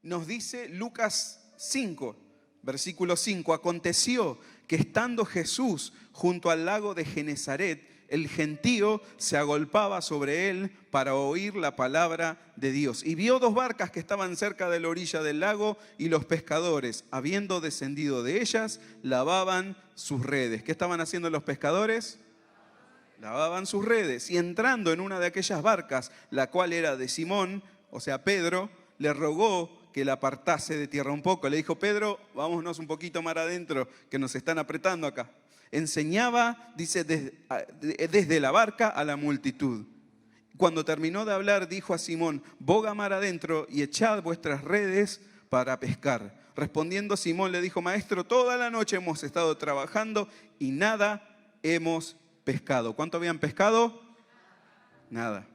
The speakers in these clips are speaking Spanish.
Nos dice Lucas 5, versículo 5. Aconteció que estando Jesús junto al lago de Genesaret, el gentío se agolpaba sobre él para oír la palabra de Dios. Y vio dos barcas que estaban cerca de la orilla del lago, y los pescadores, habiendo descendido de ellas, lavaban sus redes. ¿Qué estaban haciendo los pescadores? Lavaban sus redes. Y entrando en una de aquellas barcas, la cual era de Simón, o sea Pedro, le rogó que la apartase de tierra un poco. Le dijo: Pedro, vámonos un poquito más adentro, que nos están apretando acá. Enseñaba, dice, desde la barca a la multitud. Cuando terminó de hablar, dijo a Simón: boga mar adentro y echad vuestras redes para pescar. Respondiendo Simón le dijo: Maestro, toda la noche hemos estado trabajando y nada hemos pescado. ¿Cuánto habían pescado? Nada.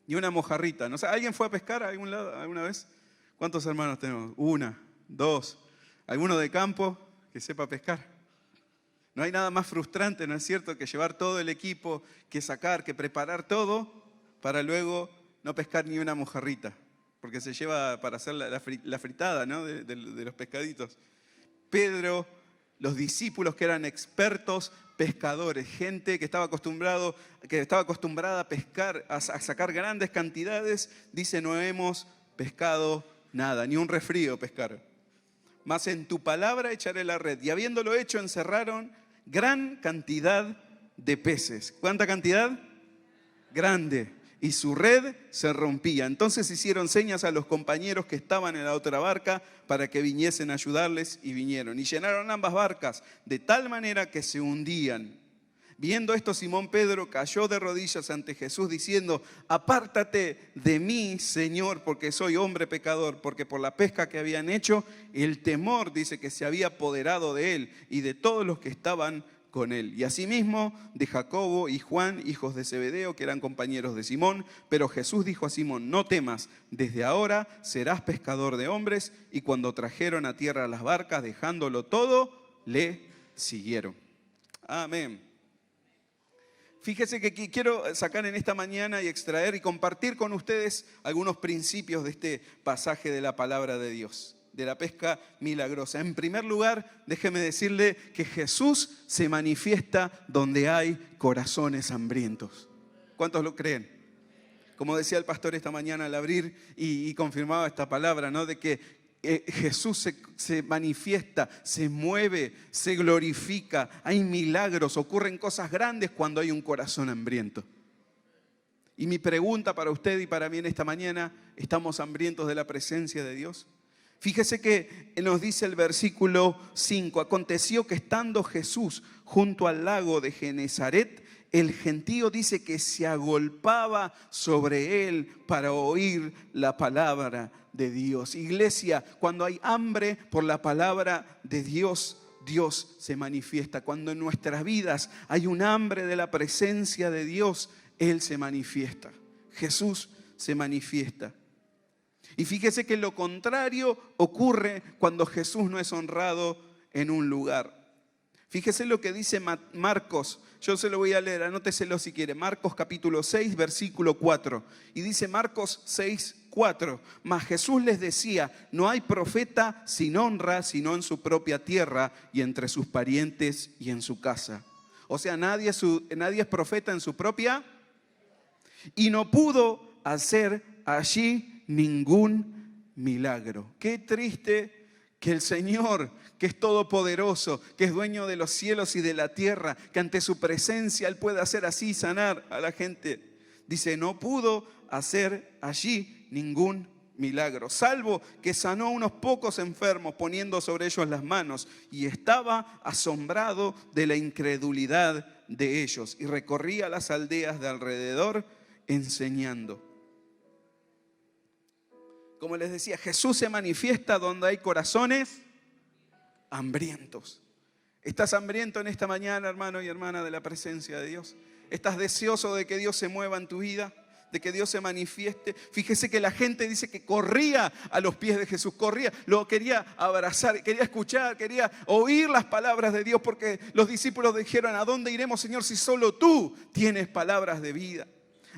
Ni una mojarrita. ¿No? ¿Alguien fue a pescar a algún lado alguna vez? ¿Cuántos hermanos tenemos? Una, dos. ¿Alguno de campo que sepa pescar? No hay nada más frustrante, ¿no es cierto?, que llevar todo el equipo, que sacar, que preparar todo para luego no pescar ni una mojarrita, porque se lleva para hacer la fritada, ¿no?, de los pescaditos. Pedro, los discípulos que eran expertos pescadores, gente que estaba acostumbrada a pescar, a sacar grandes cantidades, dice: no hemos pescado nada, ni un resfrío pescar. Mas en tu palabra echaré la red. Y habiéndolo hecho, encerraron gran cantidad de peces. ¿Cuánta cantidad? Grande. Y su red se rompía. Entonces hicieron señas a los compañeros que estaban en la otra barca para que viniesen a ayudarles, y vinieron. Y llenaron ambas barcas de tal manera que se hundían. Viendo esto, Simón Pedro cayó de rodillas ante Jesús diciendo: apártate de mí, Señor, porque soy hombre pecador. Porque por la pesca que habían hecho, el temor, dice, que se había apoderado de él y de todos los que estaban con él. Y asimismo de Jacobo y Juan, hijos de Zebedeo, que eran compañeros de Simón. Pero Jesús dijo a Simón: no temas, desde ahora serás pescador de hombres. Y cuando trajeron a tierra las barcas, dejándolo todo, le siguieron. Amén. Fíjese que quiero sacar en esta mañana y extraer y compartir con ustedes algunos principios de este pasaje de la palabra de Dios, de la pesca milagrosa. En primer lugar, déjeme decirle que Jesús se manifiesta donde hay corazones hambrientos. ¿Cuántos lo creen? Como decía el pastor esta mañana al abrir y confirmaba esta palabra, ¿no?, de que Jesús se manifiesta, se mueve, se glorifica, hay milagros, ocurren cosas grandes cuando hay un corazón hambriento. Y mi pregunta para usted y para mí en esta mañana: ¿estamos hambrientos de la presencia de Dios? Fíjese que nos dice el versículo 5: aconteció que estando Jesús junto al lago de Genesaret, el gentío, dice, que se agolpaba sobre él para oír la palabra de Dios. Iglesia, cuando hay hambre por la palabra de Dios, Dios se manifiesta. Cuando en nuestras vidas hay un hambre de la presencia de Dios, Él se manifiesta. Jesús se manifiesta. Y fíjese que lo contrario ocurre cuando Jesús no es honrado en un lugar. Fíjese lo que dice Marcos. Yo se lo voy a leer, anóteselo si quiere. Marcos capítulo 6, versículo 4. Y dice Marcos 6, 4. Mas Jesús les decía: no hay profeta sin honra, sino en su propia tierra y entre sus parientes y en su casa. O sea, nadie es profeta en su propia. Y no pudo hacer allí ningún milagro. Qué triste que el Señor, que es todopoderoso, que es dueño de los cielos y de la tierra, que ante su presencia Él puede hacer así, sanar a la gente. Dice: no pudo hacer allí ningún milagro, salvo que sanó a unos pocos enfermos poniendo sobre ellos las manos, y estaba asombrado de la incredulidad de ellos, y recorría las aldeas de alrededor enseñando. Como les decía, Jesús se manifiesta donde hay corazones hambrientos. ¿Estás hambriento en esta mañana, hermano y hermana, de la presencia de Dios? ¿Estás deseoso de que Dios se mueva en tu vida? ¿De que Dios se manifieste? Fíjese que la gente dice que corría a los pies de Jesús, corría, lo quería abrazar, quería escuchar, quería oír las palabras de Dios, porque los discípulos dijeron: ¿a dónde iremos, Señor, si solo tú tienes palabras de vida?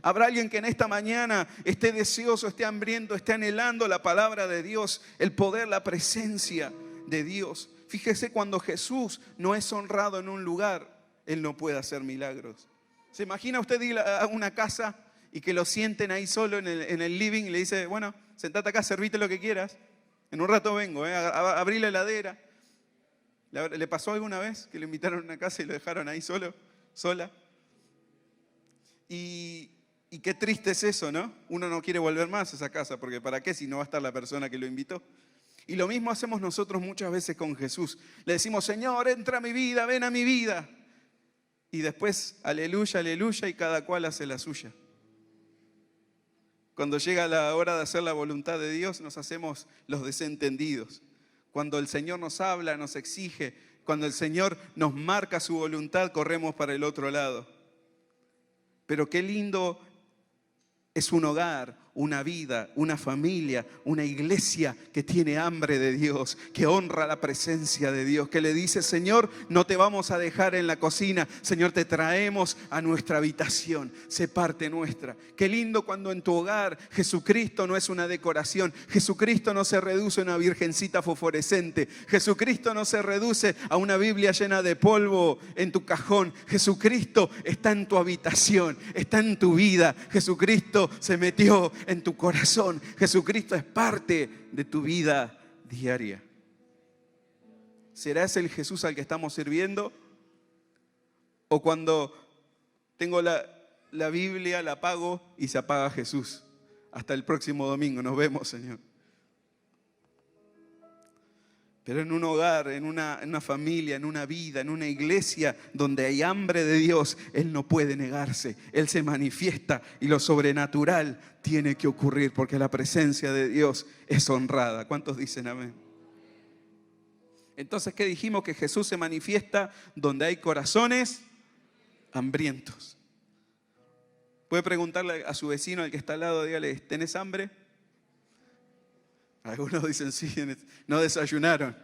Habrá alguien que en esta mañana esté deseoso, esté hambriento, esté anhelando la palabra de Dios, el poder, la presencia de Dios. Fíjese, cuando Jesús no es honrado en un lugar, Él no puede hacer milagros. ¿Se imagina usted ir a una casa y que lo sienten ahí solo en el living y le dice, bueno, sentate acá, servite lo que quieras, en un rato vengo, abrí la heladera? ¿Le pasó alguna vez que lo invitaron a una casa y lo dejaron ahí solo, sola? Y qué triste es eso, ¿no? Uno no quiere volver más a esa casa, porque ¿para qué si no va a estar la persona que lo invitó? Y lo mismo hacemos nosotros muchas veces con Jesús. Le decimos, Señor, entra a mi vida, ven a mi vida. Y después, aleluya, aleluya, y cada cual hace la suya. Cuando llega la hora de hacer la voluntad de Dios, nos hacemos los desentendidos. Cuando el Señor nos habla, nos exige, cuando el Señor nos marca su voluntad, corremos para el otro lado. Pero qué lindo es un hogar, una vida, una familia, una iglesia que tiene hambre de Dios, que honra la presencia de Dios, que le dice, Señor, no te vamos a dejar en la cocina, Señor, te traemos a nuestra habitación, sé parte nuestra. Qué lindo cuando en tu hogar Jesucristo no es una decoración, Jesucristo no se reduce a una virgencita fosforescente, Jesucristo no se reduce a una Biblia llena de polvo en tu cajón, Jesucristo está en tu habitación, está en tu vida, Jesucristo se metió en tu corazón. Jesucristo es parte de tu vida diaria. ¿Será ese el Jesús al que estamos sirviendo? ¿O cuando tengo la Biblia, la apago y se apaga Jesús? Hasta el próximo domingo, nos vemos, Señor. Pero en un hogar, en una familia, en una vida, en una iglesia donde hay hambre de Dios, Él no puede negarse. Él se manifiesta y lo sobrenatural tiene que ocurrir porque la presencia de Dios es honrada. ¿Cuántos dicen amén? Entonces, ¿qué dijimos? Que Jesús se manifiesta donde hay corazones hambrientos. Puede preguntarle a su vecino, al que está al lado, dígale, ¿tenés hambre? Algunos dicen sí, no desayunaron.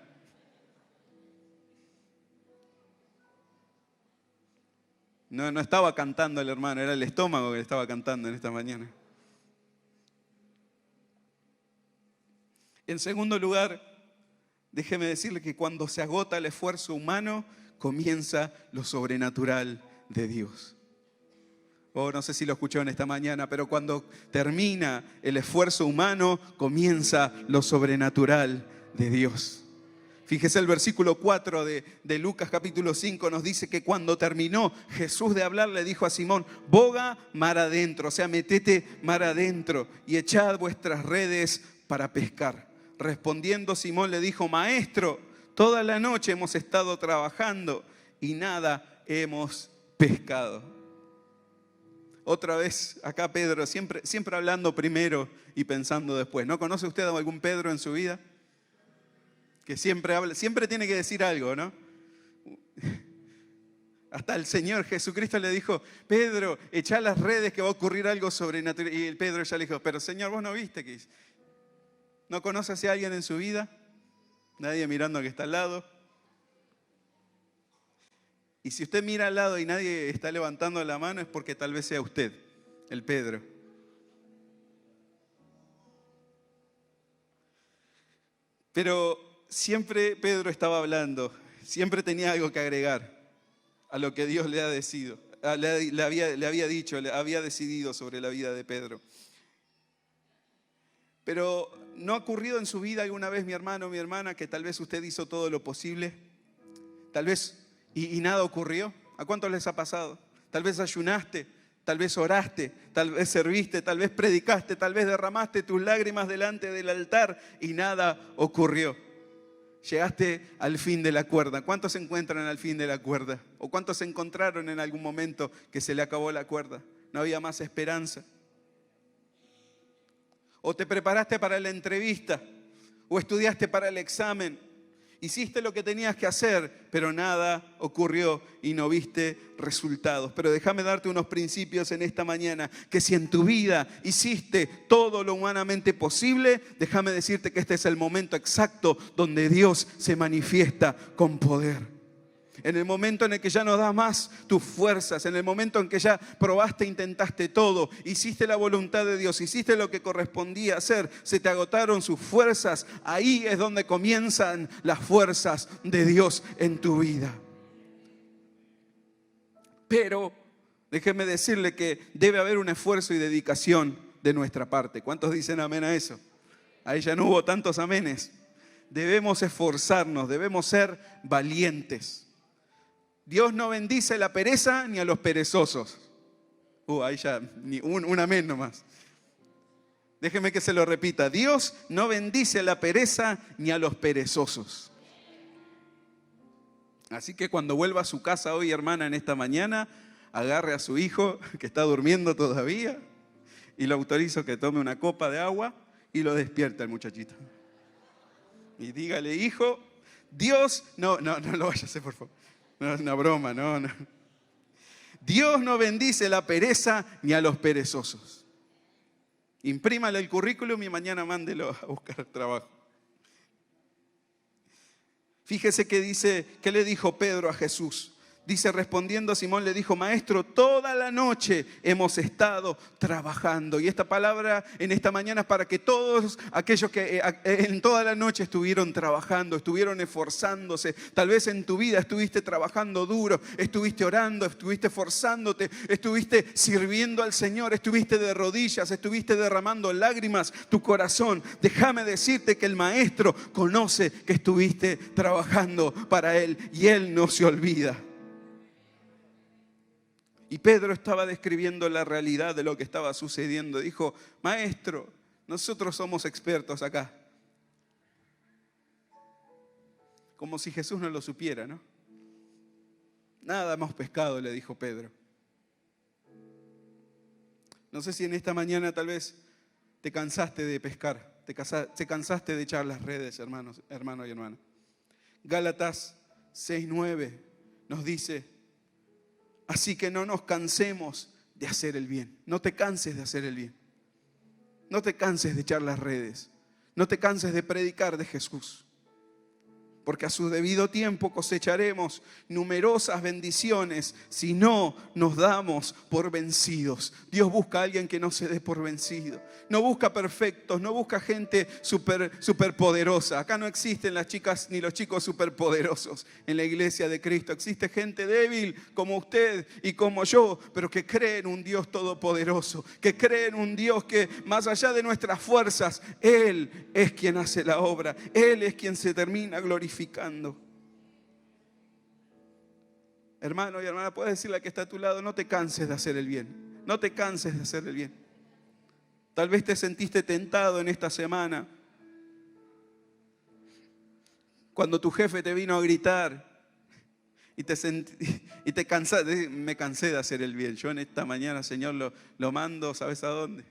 No estaba cantando el hermano, era el estómago que le estaba cantando en esta mañana. En segundo lugar, déjeme decirle que cuando se agota el esfuerzo humano, comienza lo sobrenatural de Dios. No sé si lo escucharon esta mañana, pero cuando termina el esfuerzo humano, comienza lo sobrenatural de Dios. Fíjese el versículo 4 de Lucas capítulo 5, nos dice que cuando terminó Jesús de hablar, le dijo a Simón, boga mar adentro, o sea, metete mar adentro y echad vuestras redes para pescar. Respondiendo Simón le dijo, Maestro, toda la noche hemos estado trabajando y nada hemos pescado. Otra vez acá Pedro, siempre hablando primero y pensando después. ¿No conoce usted a algún Pedro en su vida? Que siempre habla, siempre tiene que decir algo, ¿no? Hasta el Señor Jesucristo le dijo, Pedro, echá las redes que va a ocurrir algo sobrenatural. Y el Pedro ya le dijo, pero Señor, ¿vos no viste que no conoces a alguien en su vida? Nadie mirando al que está al lado. Y si usted mira al lado y nadie está levantando la mano, es porque tal vez sea usted, el Pedro. Pero siempre Pedro estaba hablando, siempre tenía algo que agregar a lo que Dios le había dicho, le había decidido sobre la vida de Pedro. Pero ¿no ha ocurrido en su vida alguna vez, mi hermano, mi hermana, que tal vez usted hizo todo lo posible? Tal vez y nada ocurrió. ¿A cuántos les ha pasado? Tal vez ayunaste, tal vez oraste, tal vez serviste, tal vez predicaste, tal vez derramaste tus lágrimas delante del altar y nada ocurrió. Llegaste al fin de la cuerda. ¿Cuántos se encuentran al fin de la cuerda? ¿O cuántos se encontraron en algún momento que se le acabó la cuerda? No había más esperanza. O te preparaste para la entrevista, o estudiaste para el examen. Hiciste lo que tenías que hacer, pero nada ocurrió y no viste resultados. Pero déjame darte unos principios en esta mañana, que si en tu vida hiciste todo lo humanamente posible, déjame decirte que este es el momento exacto donde Dios se manifiesta con poder. En el momento en el que ya no das más tus fuerzas, en el momento en que ya probaste, intentaste todo, hiciste la voluntad de Dios, hiciste lo que correspondía hacer, se te agotaron sus fuerzas, ahí es donde comienzan las fuerzas de Dios en tu vida. Pero déjeme decirle que debe haber un esfuerzo y dedicación de nuestra parte. ¿Cuántos dicen amén a eso? Ahí ya no hubo tantos amenes. Debemos esforzarnos, debemos ser valientes. Dios no bendice la pereza ni a los perezosos. Ahí ya, ni un amén nomás. Déjeme que se lo repita. Dios no bendice a la pereza ni a los perezosos. Así que cuando vuelva a su casa hoy, hermana, en esta mañana, agarre a su hijo que está durmiendo todavía y lo autorizo que tome una copa de agua y lo despierta el muchachito. Y dígale, hijo, Dios, no lo vaya a hacer, por favor. No es una broma, no. Dios no bendice la pereza ni a los perezosos. Imprímale el currículum y mañana mándelo a buscar trabajo. Fíjese que dice, ¿qué le dijo Pedro a Jesús? Dice, respondiendo Simón le dijo, Maestro, toda la noche hemos estado trabajando. Y esta palabra en esta mañana es para que todos aquellos que en toda la noche estuvieron trabajando, estuvieron esforzándose. Tal vez en tu vida estuviste trabajando duro, estuviste orando, estuviste esforzándote, estuviste sirviendo al Señor, estuviste de rodillas, estuviste derramando lágrimas, tu corazón. Déjame decirte que el Maestro conoce que estuviste trabajando para Él y Él no se olvida. Y Pedro estaba describiendo la realidad de lo que estaba sucediendo. Dijo, Maestro, nosotros somos expertos acá. Como si Jesús no lo supiera, ¿no? Nada hemos pescado, le dijo Pedro. No sé si en esta mañana tal vez te cansaste de pescar, te cansaste de echar las redes, hermano y hermana. Gálatas 6:9 nos dice, así que no nos cansemos de hacer el bien. No te canses de hacer el bien. No te canses de echar las redes. No te canses de predicar de Jesús. Porque a su debido tiempo cosecharemos numerosas bendiciones si no nos damos por vencidos. Dios busca a alguien que no se dé por vencido. No busca perfectos, no busca gente super poderosa. Acá no existen las chicas ni los chicos superpoderosos en la iglesia de Cristo. Existe gente débil como usted y como yo, pero que cree en un Dios todopoderoso, que cree en un Dios que más allá de nuestras fuerzas, Él es quien hace la obra. Él es quien se termina glorificando. Hermano y hermana, puedes decirle a que está a tu lado, no te canses de hacer el bien. No te canses de hacer el bien. Tal vez te sentiste tentado en esta semana cuando tu jefe te vino a gritar y te cansaste. Me cansé de hacer el bien. Yo en esta mañana, Señor, lo mando, ¿sabes a dónde?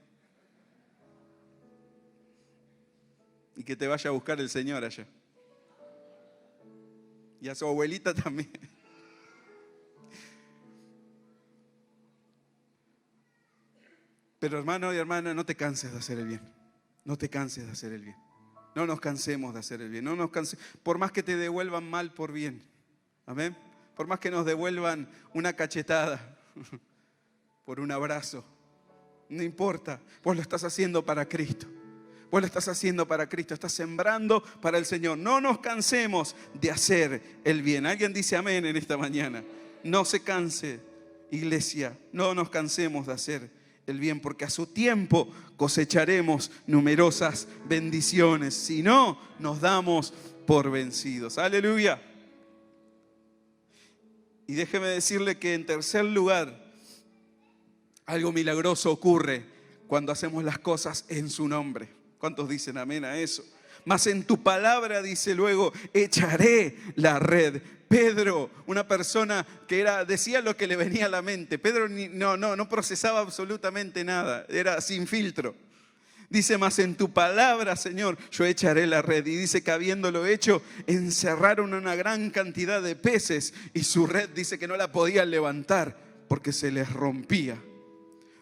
Y que te vaya a buscar el Señor allá. Y a su abuelita también. Pero hermano y hermana, no te canses de hacer el bien. No te canses de hacer el bien. No nos cansemos de hacer el bien. No nos cansemos. Por más que te devuelvan mal por bien. Amén. Por más que nos devuelvan una cachetada. Por un abrazo. No importa. Vos lo estás haciendo para Cristo. Vos lo estás haciendo para Cristo, estás sembrando para el Señor. No nos cansemos de hacer el bien. Alguien dice amén en esta mañana. No se canse, iglesia. No nos cansemos de hacer el bien, porque a su tiempo cosecharemos numerosas bendiciones. Si no, nos damos por vencidos. Aleluya. Y déjeme decirle que en tercer lugar, algo milagroso ocurre cuando hacemos las cosas en su nombre. ¿Cuántos dicen amén a eso? Mas en tu palabra, dice luego, echaré la red. Pedro, una persona que decía lo que le venía a la mente. Pedro no procesaba absolutamente nada, era sin filtro. Dice, mas en tu palabra, Señor, yo echaré la red. Y dice que habiéndolo hecho, encerraron una gran cantidad de peces y su red dice que no la podían levantar porque se les rompía.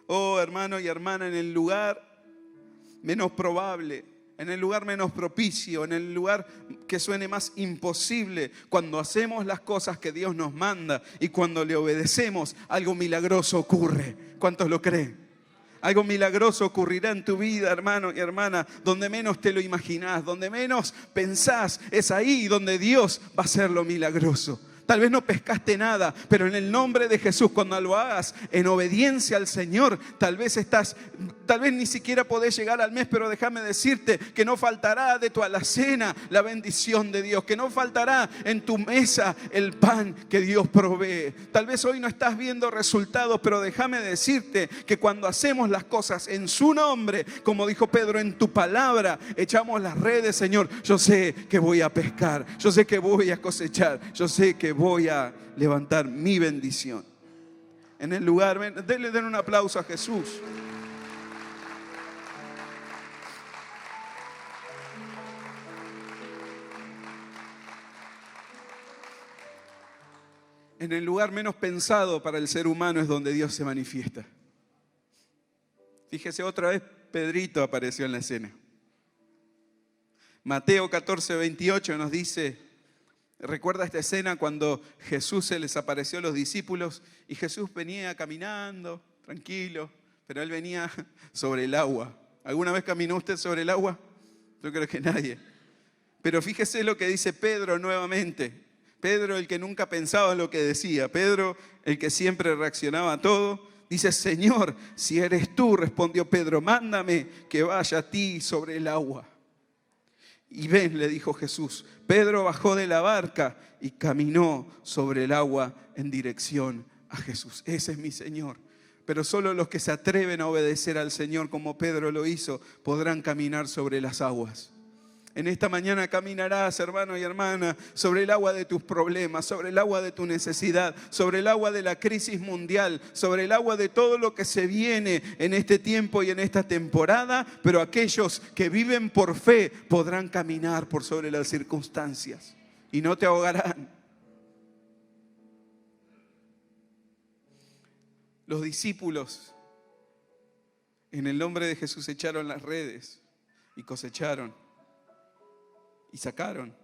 Oh, hermano y hermana, en el lugar menos probable, en el lugar menos propicio, en el lugar que suene más imposible, cuando hacemos las cosas que Dios nos manda y cuando le obedecemos, algo milagroso ocurre. ¿Cuántos lo creen? Algo milagroso ocurrirá en tu vida, hermano y hermana, donde menos te lo imaginás, donde menos pensás, es ahí donde Dios va a hacer lo milagroso. Tal vez no pescaste nada, pero en el nombre de Jesús, cuando lo hagas en obediencia al Señor, tal vez ni siquiera podés llegar al mes, pero déjame decirte que no faltará de tu alacena la bendición de Dios, que no faltará en tu mesa el pan que Dios provee. Tal vez hoy no estás viendo resultados, pero déjame decirte que cuando hacemos las cosas en su nombre, como dijo Pedro, en tu palabra, echamos las redes, Señor, yo sé que voy a pescar, yo sé que voy a cosechar, yo sé que voy a levantar mi bendición. En el lugar, den un aplauso a Jesús. En el lugar menos pensado para el ser humano es donde Dios se manifiesta. Fíjese, otra vez Pedrito apareció en la escena. Mateo 14:28 nos dice, recuerda esta escena cuando Jesús se les apareció a los discípulos y Jesús venía caminando, tranquilo, pero Él venía sobre el agua. ¿Alguna vez caminó usted sobre el agua? Yo creo que nadie. Pero fíjese lo que dice Pedro nuevamente. Pedro, el que nunca pensaba lo que decía. Pedro, el que siempre reaccionaba a todo. Dice, Señor, si eres tú, respondió Pedro, mándame que vaya a ti sobre el agua. Y ven, le dijo Jesús. Pedro bajó de la barca y caminó sobre el agua en dirección a Jesús. Ese es mi Señor. Pero solo los que se atreven a obedecer al Señor como Pedro lo hizo, podrán caminar sobre las aguas. En esta mañana caminarás, hermano y hermana, sobre el agua de tus problemas, sobre el agua de tu necesidad, sobre el agua de la crisis mundial, sobre el agua de todo lo que se viene en este tiempo y en esta temporada, pero aquellos que viven por fe podrán caminar por sobre las circunstancias y no te ahogarán. Los discípulos, en el nombre de Jesús, echaron las redes y cosecharon. Y sacaron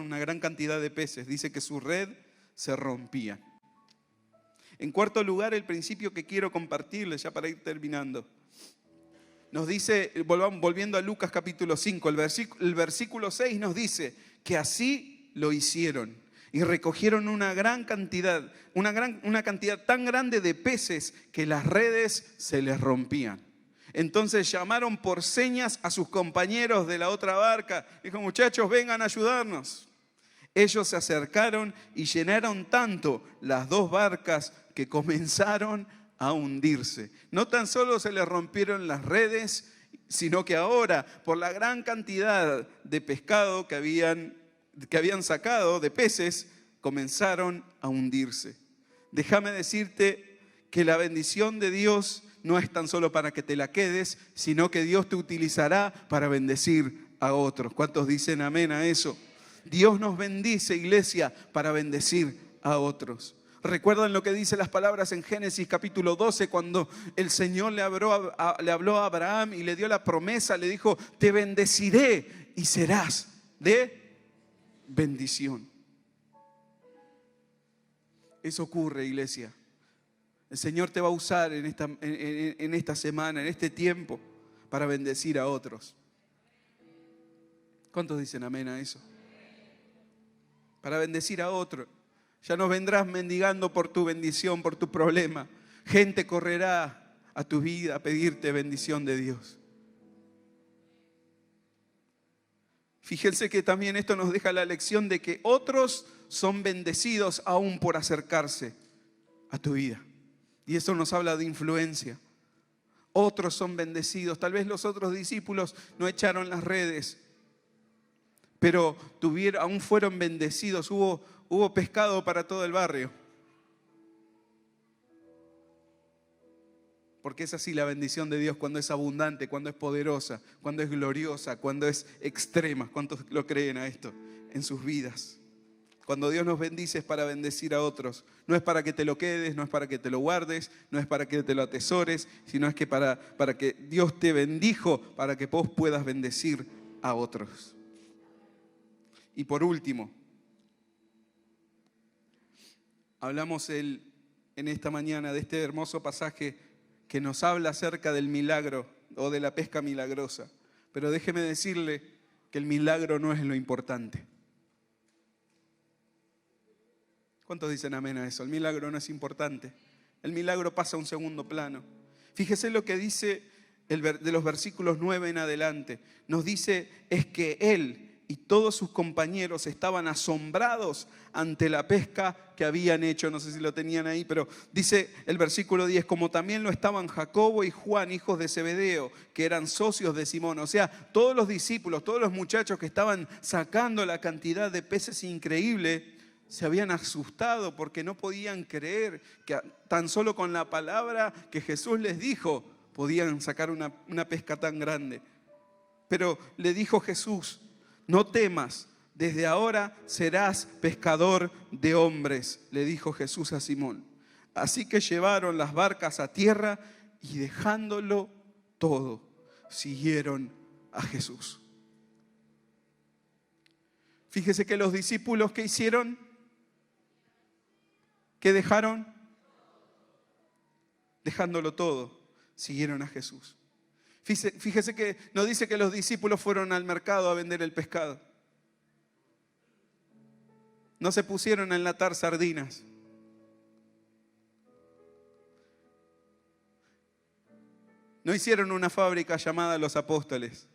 una gran cantidad de peces. Dice que su red se rompía. En cuarto lugar, el principio que quiero compartirles, ya para ir terminando. Nos dice, volviendo a Lucas capítulo 5, el versículo 6 nos dice que así lo hicieron. Y recogieron una cantidad tan grande de peces que las redes se les rompían. Entonces llamaron por señas a sus compañeros de la otra barca. Dijo, muchachos, vengan a ayudarnos. Ellos se acercaron y llenaron tanto las dos barcas que comenzaron a hundirse. No tan solo se les rompieron las redes, sino que ahora, por la gran cantidad de pescado que habían sacado, de peces, comenzaron a hundirse. Déjame decirte que la bendición de Dios no es tan solo para que te la quedes, sino que Dios te utilizará para bendecir a otros. ¿Cuántos dicen amén a eso? Dios nos bendice, iglesia, para bendecir a otros. ¿Recuerdan lo que dice las palabras en Génesis capítulo 12? Cuando el Señor le habló a Abraham y le dio la promesa, le dijo, te bendeciré y serás de bendición. Eso ocurre, iglesia. El Señor te va a usar en esta semana, en este tiempo, para bendecir a otros. ¿Cuántos dicen amén a eso? Para bendecir a otros. Ya no vendrás mendigando por tu bendición, por tu problema. Gente correrá a tu vida a pedirte bendición de Dios. Fíjense que también esto nos deja la lección de que otros son bendecidos aún por acercarse a tu vida. Y eso nos habla de influencia. Otros son bendecidos. Tal vez los otros discípulos no echaron las redes, pero aún fueron bendecidos. Hubo pescado para todo el barrio. Porque es así la bendición de Dios cuando es abundante, cuando es poderosa, cuando es gloriosa, cuando es extrema. ¿Cuántos lo creen a esto en sus vidas? Cuando Dios nos bendice es para bendecir a otros. No es para que te lo quedes, no es para que te lo guardes, no es para que te lo atesores, sino es que para que Dios te bendijo, para que vos puedas bendecir a otros. Y por último, hablamos en esta mañana de este hermoso pasaje que nos habla acerca del milagro o de la pesca milagrosa. Pero déjeme decirle que el milagro no es lo importante. ¿Cuántos dicen amén a eso? El milagro no es importante. El milagro pasa a un segundo plano. Fíjese lo que dice de los versículos 9 en adelante. Nos dice, es que él y todos sus compañeros estaban asombrados ante la pesca que habían hecho. No sé si lo tenían ahí, pero dice el versículo 10, como también lo estaban Jacobo y Juan, hijos de Zebedeo, que eran socios de Simón. O sea, todos los discípulos, todos los muchachos que estaban sacando la cantidad de peces increíble, se habían asustado porque no podían creer que tan solo con la palabra que Jesús les dijo, podían sacar una pesca tan grande. Pero le dijo Jesús, no temas, desde ahora serás pescador de hombres, le dijo Jesús a Simón. Así que llevaron las barcas a tierra y dejándolo todo, siguieron a Jesús. Fíjese que los discípulos, ¿qué hicieron? ¿Qué dejaron? Dejándolo todo, siguieron a Jesús. Fíjese que no dice que los discípulos fueron al mercado a vender el pescado. No se pusieron a enlatar sardinas. No hicieron una fábrica llamada Los Apóstoles.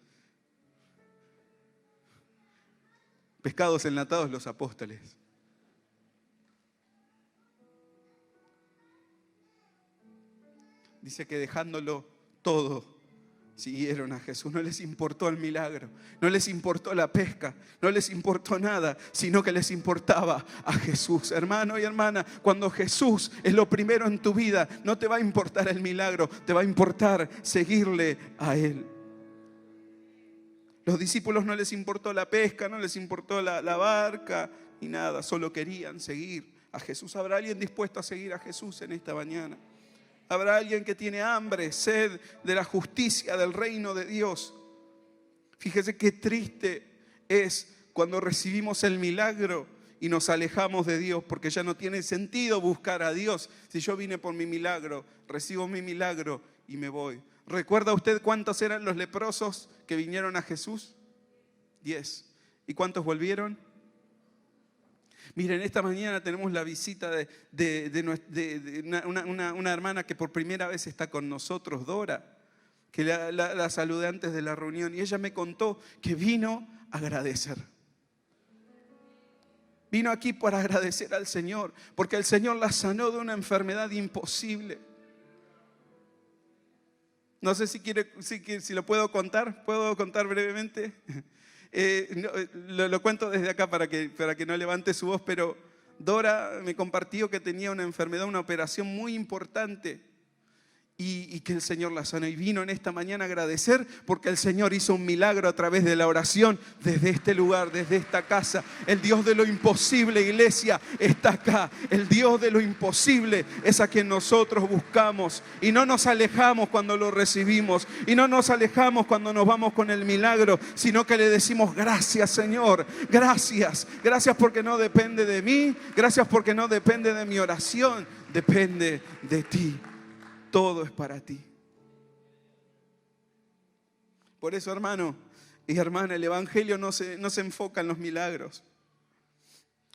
Pescados enlatados, Los Apóstoles. Dice que dejándolo todo, siguieron a Jesús. No les importó el milagro, no les importó la pesca, no les importó nada, sino que les importaba a Jesús. Hermano y hermana, cuando Jesús es lo primero en tu vida, no te va a importar el milagro, te va a importar seguirle a Él. Los discípulos no les importó la pesca, no les importó la barca, ni nada, solo querían seguir a Jesús. ¿Habrá alguien dispuesto a seguir a Jesús en esta mañana? Habrá alguien que tiene hambre, sed de la justicia del reino de Dios. Fíjese qué triste es cuando recibimos el milagro y nos alejamos de Dios, porque ya no tiene sentido buscar a Dios. Si yo vine por mi milagro, recibo mi milagro y me voy. ¿Recuerda usted cuántos eran los leprosos que vinieron a Jesús? 10. ¿Y cuántos volvieron? Miren, esta mañana tenemos la visita de una hermana que por primera vez está con nosotros, Dora, que la saludé antes de la reunión, y ella me contó que vino a agradecer. Vino aquí para agradecer al Señor, porque el Señor la sanó de una enfermedad imposible. No sé si lo puedo contar. ¿Puedo contar brevemente? Lo cuento desde acá para que no levante su voz, pero Dora me compartió que tenía una enfermedad, una operación muy importante y que el Señor la sanó. Y vino en esta mañana a agradecer porque el Señor hizo un milagro a través de la oración desde este lugar, desde esta casa. El Dios de lo imposible, iglesia, está acá. El Dios de lo imposible es a quien nosotros buscamos y no nos alejamos cuando lo recibimos y no nos alejamos cuando nos vamos con el milagro, sino que le decimos gracias, Señor, gracias porque no depende de mí, gracias porque no depende de mi oración, depende de ti. Todo es para ti. Por eso, hermano y hermana, el Evangelio no se enfoca en los milagros.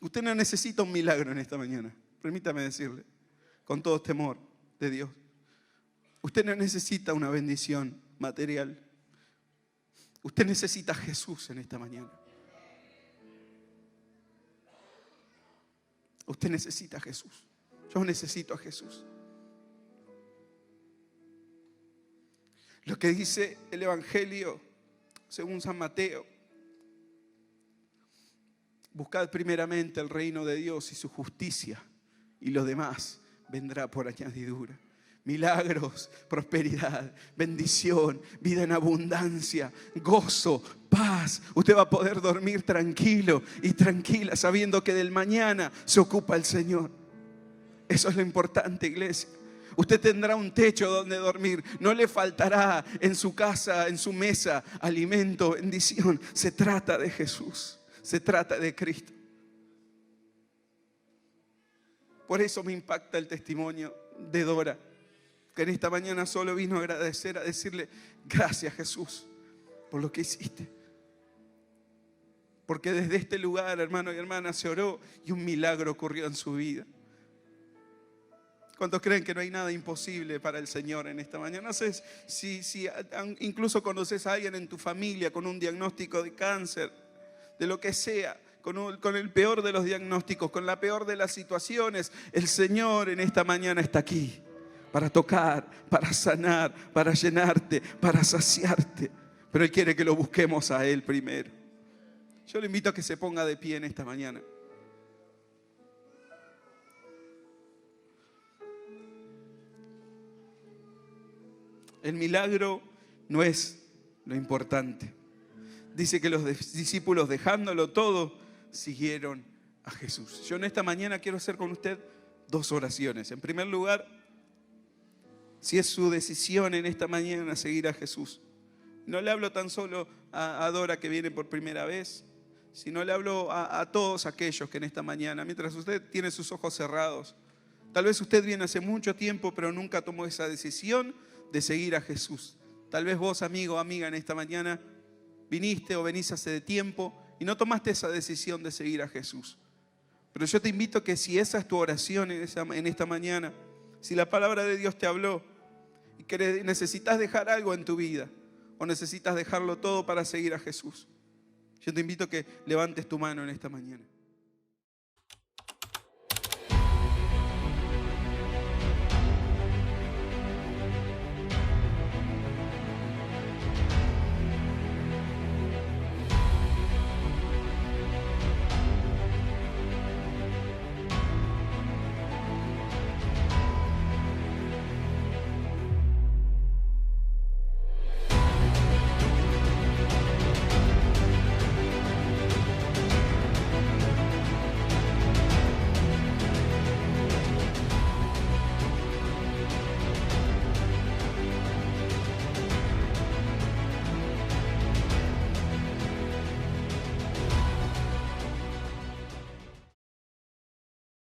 Usted no necesita un milagro en esta mañana, permítame decirle, con todo temor de Dios. Usted no necesita una bendición material. Usted necesita a Jesús en esta mañana. Usted necesita a Jesús. Yo necesito a Jesús. Lo que dice el Evangelio según San Mateo: buscad primeramente el reino de Dios y su justicia, y lo demás vendrá por añadidura. Milagros, prosperidad, bendición, vida en abundancia, gozo, paz. Usted va a poder dormir tranquilo y tranquila sabiendo que del mañana se ocupa el Señor. Eso es lo importante, iglesia. Usted tendrá un techo donde dormir. No le faltará en su casa, en su mesa, alimento, bendición. Se trata de Jesús. Se trata de Cristo. Por eso me impacta el testimonio de Dora, que en esta mañana solo vino a agradecer, a decirle: gracias, Jesús, por lo que hiciste. Porque desde este lugar, hermano y hermana, se oró y un milagro ocurrió en su vida. ¿Cuántos creen que no hay nada imposible para el Señor en esta mañana? No sé si incluso conoces a alguien en tu familia con un diagnóstico de cáncer, de lo que sea, con el peor de los diagnósticos, con la peor de las situaciones. El Señor en esta mañana está aquí para tocar, para sanar, para llenarte, para saciarte. Pero Él quiere que lo busquemos a Él primero. Yo le invito a que se ponga de pie en esta mañana. El milagro no es lo importante. Dice que los discípulos, dejándolo todo, siguieron a Jesús. Yo en esta mañana quiero hacer con usted 2 oraciones. En primer lugar, si es su decisión en esta mañana seguir a Jesús. No le hablo tan solo a Dora que viene por primera vez, sino le hablo a todos aquellos que en esta mañana, mientras usted tiene sus ojos cerrados, tal vez usted viene hace mucho tiempo pero nunca tomó esa decisión de seguir a Jesús. Tal vez vos, amigo o amiga, en esta mañana viniste o venís hace de tiempo y no tomaste esa decisión de seguir a Jesús. Pero yo te invito a que si esa es tu oración en esta mañana, si la palabra de Dios te habló y que necesitas dejar algo en tu vida o necesitas dejarlo todo para seguir a Jesús, yo te invito a que levantes tu mano en esta mañana.